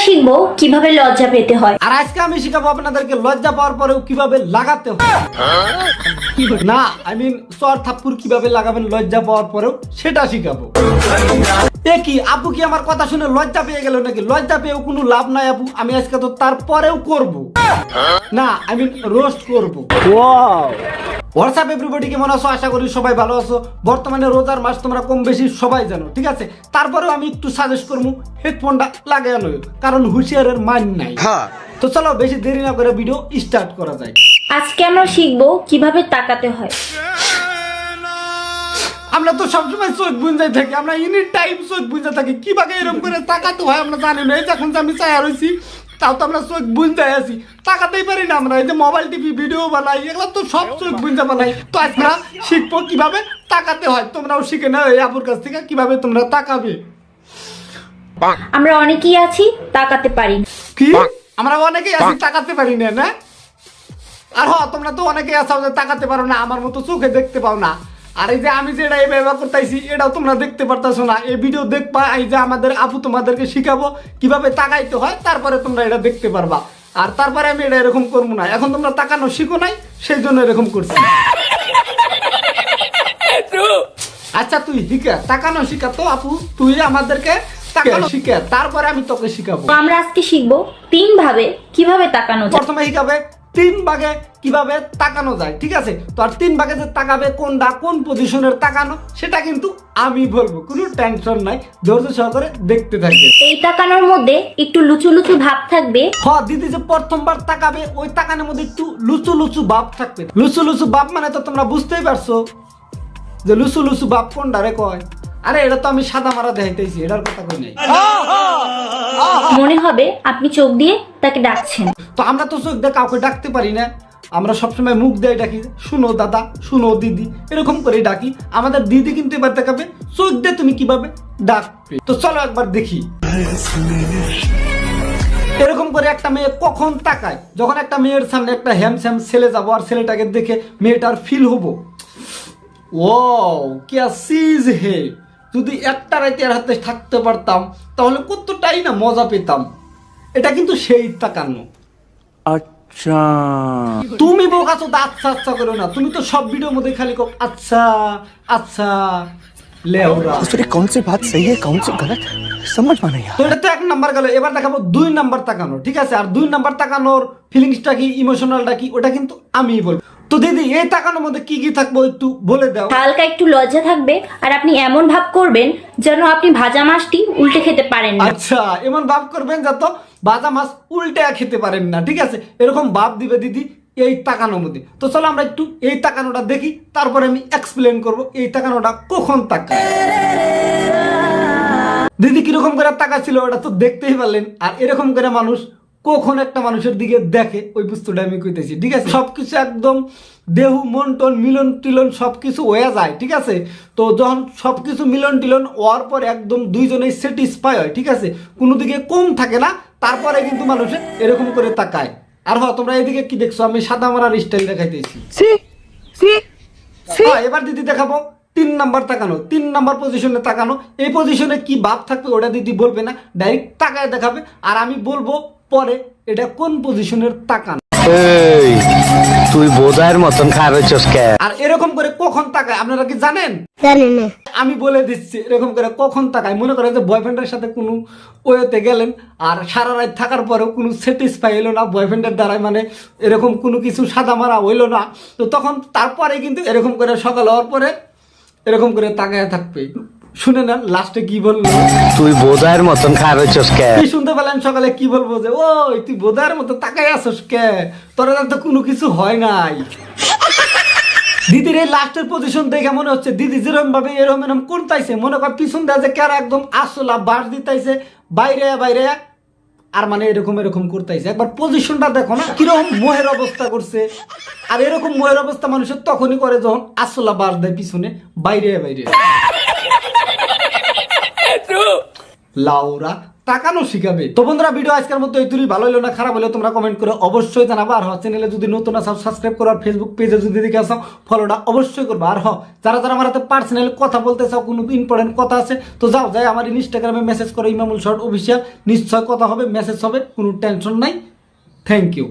শিখবো কিভাবে লজ্জা পেতে হয়। আর আজকে আমি শিখাবো আপনাদেরকে লজ্জা পাওয়ার পরেও কিভাবে লাগাতে হয়। না চর থাপ্পড় কিভাবে লাগাবেন লজ্জা পাওয়ার পরেও সেটা শিখাবো। এ কি আপু কি আমার কথা শুনে লজ্জা পেয়ে গেল নাকি? লজ্জা পেয়েও কোনো লাভ নাই আপু, আমি আজকে তো তারপরেও করব। না রোস্ট করবো। হোয়াটসঅ্যাপ এভরিবডি, কেমন আছো? আশা করি সবাই ভালো আছো। বর্তমানে রোজার মাস তোমরা কম বেশি সবাই জানো, ঠিক আছে? তারপরেও আমি একটু সাজেস্ট করবো হেডফোনটা লাগানো, কারণ হুঁশিয়ারের মান নাই। তো চলো বেশি দেরি না করে ভিডিও স্টার্ট করা যায়। আজকে আমরা শিখবো কিভাবে তাকাতে হয়। আমরা তো সবসময় চোখ বুঝাই থাকি, আমরা এনি টাইম চোখ বুঝে থাকি, কিভাবে এরকম করে তাকাতে হয় আমরা জানি না। এই যখন আমি চায়া রয়েছি তাও তো আমরা চোখ বুঝাই আছি, তাকাতেই পারি না আমরা। এই যে মোবাইল টিভি ভিডিও বানাই, এগুলো তো সব চোখ বুঝা বানাই। তো আমরা শিখবো কিভাবে তাকাতে হয়। তোমরাও শিখে নাও এই আপুর কাছ থেকে কিভাবে তোমরা তাকাবে। আমরা অনেকেই আছি তাকাতে পারি না। কি আমরা অনেকেই আছি তাকাতে পারি না? না আর তোমরা তো অনেকেই আছো যে তাকাতে পারো না, আমার মতো চোখে দেখতে পাও না। আর এই যে আমি যেটা এই ব্যবহার করতেছি এটাও তোমরা দেখতে পারতেছো না। এই ভিডিও দেখবা, এই যে আমাদের আপু তোমাদেরকে শিখাবো কিভাবে তাকাইতে হয়, তারপরে তোমরা এটা দেখতে পারবা। আর তারপরে আমি এটা এরকম করবো না। এখন তোমরা তাকানো শিখো নাই, সেই জন্য এরকম করছি। আচ্ছা তুই শিখা, তাকানো শিখা তো আপু, তুই আমাদেরকে তাকানো শিখা, তারপরে আমি তোকে শিখাবো। তো আমরা আজকে শিখবো 3 ভাবে কিভাবে তাকানো যায়। প্রথমে শিখাবে 3 ভাগে কিভাবে তাকানো যায়, ঠিক আছে? তো আর 3 ভাগে যে তাকাবে কোনটা, কোন পজিশনের তাকানো, সেটা কিন্তু আমি বলবো, কোনো টেনশন নাই, ধৈর্য সহকারে দেখতে থাকবে। এই তাকানোর মধ্যে একটু লুচু লুচু ভাব থাকবে। দিদি যে প্রথমবার তাকাবে ওই তাকানোর মধ্যে একটু লুচু লুচু ভাব থাকবে। লুচু লুচু ভাব মানে তো তোমরা বুঝতেই পারছো যে লুচু লুচু ভাব কোনটা রে কয়। আরে এটা তো আমি সাদা মারা দেখাইতেছি, এটার কথা কই নাই। মনে হবে আপনি চোখ দিয়ে তাকে ডাকছেন। তো আমরা তো চোখ দিয়ে কাউকে ডাকতে পারি না, আমরা সবসময় মুখ দিয়ে ডাকি, শুনো দাদা, শুনো দিদি, এরকম করে ডাকি। আমাদের দিদি কিন্তু এবার দেখাবে চোখ দিয়ে তুমি কিভাবে ডাকবে। তো চলো একবার দেখি। এরকম করে একটা মেয়ে কখন তাকায়, যখন একটা মেয়ের সামনে একটা হ্যামস্যাম ছেলে যাবো আর ছেলেটাকে দেখে মেয়েটার ফিল হবো ওয়াও क्या चीज है। যদি একটা রাতে আর হাতে থাকতে পারতাম তাহলে কতটাই না মজা পেতাম। এটা কিন্তু সেই তাকানো। আচ্ছা তুমি বোকাছো তো আচ্ছা আচ্ছা করো না, তুমি তো সব ভিডিওর মধ্যে খালি কো আচ্ছা আচ্ছা লেওরা। আসলে কোন সি বাত সহি है कौन सी गलत समझ में नहीं आ। তো এটা তো 1 নাম্বার গেল, এবার দেখাবো 2 নাম্বার তাকানো, ঠিক আছে? আর 2 নাম্বার তাকানোর ফিলিংসটা কি, ইমোশনালটা কি, ওটা কিন্তু আমিই বলবো। তো দিদি এই তাকানোর মধ্যে কি কি থাকবো একটু বলে দাও। হালকা একটু লজ্জা থাকবে আর আপনি এমন ভাব করবেন যেন আপনি ভাজা মাছটি উল্টে খেতে পারেন না। আচ্ছা এমন ভাব করবেন যাতে ভাজা মাছ উল্টে খেতে পারেন না, ঠিক আছে? এরকম ভাব দিবে দিদি এই তাকানোর মধ্যে। তো চলো আমরা একটু এই তাকানোটা দেখি, তারপরে আমি এক্সপ্লেন করব এই তাকানোটা কখন তাকায়। দিদি কিরকম করে তাকাচ্ছিল ওটা তো দেখতেই পারলেন। আর এরকম করে মানুষ কখন একটা মানুষের দিকে দেখে ওই বস্তুটা আমি কইতেছি, ঠিক আছে? সবকিছু একদম দেহু মন টন মিলন টিলন সবকিছু হয়ে যায়, ঠিক আছে? তো যখন সবকিছু মিলন টিলন হওয়ার পর একদম দুইজনেই স্যাটিসফাই হয়, ঠিক আছে? কোনো দিকে কম থাকে না, তারপরে কিন্তু মানুষে এরকম করে তাকায়। আর তোমরা এদিকে কি দেখছো, আমি সাদা মারার স্টাইল দেখাইতেছি। এবার দিদি দেখাবো 3 নাম্বার তাকানো, 3 নাম্বার পজিশনে তাকানো। এই পজিশনে কি ভাব থাকবে ওটা দিদি বলবে না, ডাইরেক্ট তাকায় দেখাবে। আর আমি বলবো পরে এটা কোন পজিশনের তাকানো। এই তুই বোধার মতন খারছস কে? আর এরকম করে কখন তাকায় আপনারা কি জানেন? জানি না। আমি বলে দিচ্ছি এরকম করে কখন তাকায়। মনে করেন যে বয়ফ্রেন্ডের সাথে কোনো ওয়েতে গেলেন আর সারা রাত থাকার পরেও কোনো স্যাটিসফাই হলো না বয়ফ্রেন্ডের দ্বারাই, মানে এরকম কোনো কিছু সাদা মারা হইলো না, তো তখন তারপরে কিন্তু এরকম করে সকাল হওয়ার পরে এরকম করে তাকায় থাকবে। শুনে না লাস্টে কি বললো, তুই বোধার মতন খারছস কে? কি শুনতে পেলেন সকালে কি বলবো যে ওই তুই বোধার মতো তাকায় আসস কে, তোর তো কোনো কিছু হয় নাই। দিদির এই লাস্টের পজিশন দেখে মনে হচ্ছে দিদি যেরকম ভাবে এরকম এরকম করতেছে, মনে কর পিছন দেওয়া যে কেরা একদম আসলা বাস দিতেছে বাইরে বাইরে, আর মানে এরকম এরকম করতেছে। একবার পজিশনটা দেখো না কিরকম মোহের অবস্থা করছে। আর এরকম মোহের অবস্থা মানুষের তখনই করে যখন আসলা বাস দেয় পিছনে বাইরে বাইরে। লাউরা তাকানো শিখাবে। তো বন্ধুরা ভিডিও আজকের মতো এই তুলি, ভালো হলো না খারাপ হলেও তোমরা কমেন্ট করে অবশ্যই জানাবা। আর চ্যানেলে যদি নতুন আসো সাবস্ক্রাইব করো, আর ফেসবুক পেজে যদি দেখে আসো ফলোটা অবশ্যই করবা। আর যারা যারা আমার হাতে পার্সোনালি কথা বলতে চাও, কোনো ইম্পর্টেন্ট কথা আছে, তো যাও যাই আমার ইনস্টাগ্রামে মেসেজ করো ইমামুল শর্ট অফিসিয়াল, নিশ্চয় কথা হবে, মেসেজ হবে, কোনো টেনশন নাই। Thank you.